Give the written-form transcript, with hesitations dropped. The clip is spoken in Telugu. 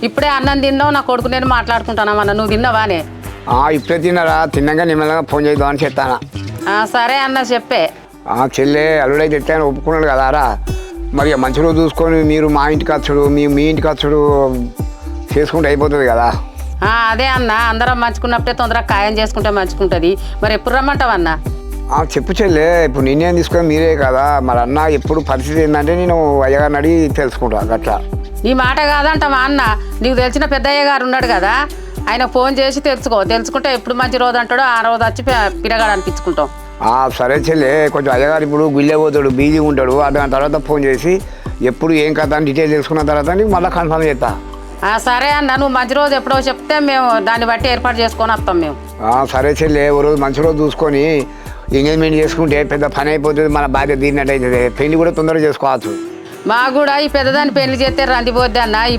ఇప్పుడే అన్నం తిన్నావు, నా కొడుకు నేను మాట్లాడుకుంటానమ్మా. నువ్వు తిన్నావానే? ఇప్పుడే తిన్నారా? తిన్నాక నిమ్మలంగా ఫోన్ చేద్దామని చెప్తానా. సరే అన్న చెప్పే. చెల్లె అల్లుడైతే ఎట్లయినా ఒప్పుకున్నాడు కదారా. మరి మంచి రోజు చూసుకొని మీరు మా ఇంటికి వచ్చుడు, మీ ఇంటికి వచ్చుడు చేసుకుంటే అయిపోతుంది కదా. అదే అన్న, అందరం మంచుకున్నప్పుడే తొందరగా ఖాయం చేసుకుంటే మంచుకుంటుంది. మరి ఎప్పుడు రమ్మంటావు అన్న? చెప్పు చెల్లె, ఇప్పుడు నేనేం తీసుకొని మీరే కదా. మరి అన్న ఎప్పుడు పరిస్థితి ఏంటంటే నేను అయ్యగారిని అడిగి తెలుసుకుంటా అట్లా. నీ మాట కాదంటావా అన్న? నీకు తెలిసిన పెద్దయ్య గారు ఉన్నాడు కదా, ఆయన ఫోన్ చేసి తెలుసుకుంటే ఎప్పుడు మంచి రోజు అంటాడో ఆ రోజు వచ్చి పిరగాడు అనిపించుకుంటాం. సరే చెల్లె, కొంచెం అయ్యగారు ఇప్పుడు గుళ్ళే పోతాడు, బిజీ ఉంటాడు. దాని తర్వాత ఫోన్ చేసి ఎప్పుడు ఏం కథ అని డీటెయిల్ తెలుసుకున్న తర్వాత నీకు మళ్ళీ కన్ఫర్మ్ చేస్తా. సరే అన్న, నువ్వు మంచి రోజు ఎప్పుడో చెప్తే మేము దాన్ని బట్టి ఏర్పాటు చేసుకొని వస్తాం మేము. సరే చెల్లె, ఓ రోజు మంచి రోజు చూసుకొని ఎంగేజ్మెంట్ చేసుకుంటే పెద్ద పని అయిపోతుంది, మన బాధ్యత తీరినట్టు అవుతుంది. పెళ్లి కూడా తొందరగా చేసుకోవచ్చు. మాకు కూడా ఈ పెద్దదాన్ని పెళ్లి చేస్తే రందిపోద్ది అన్న. ఈ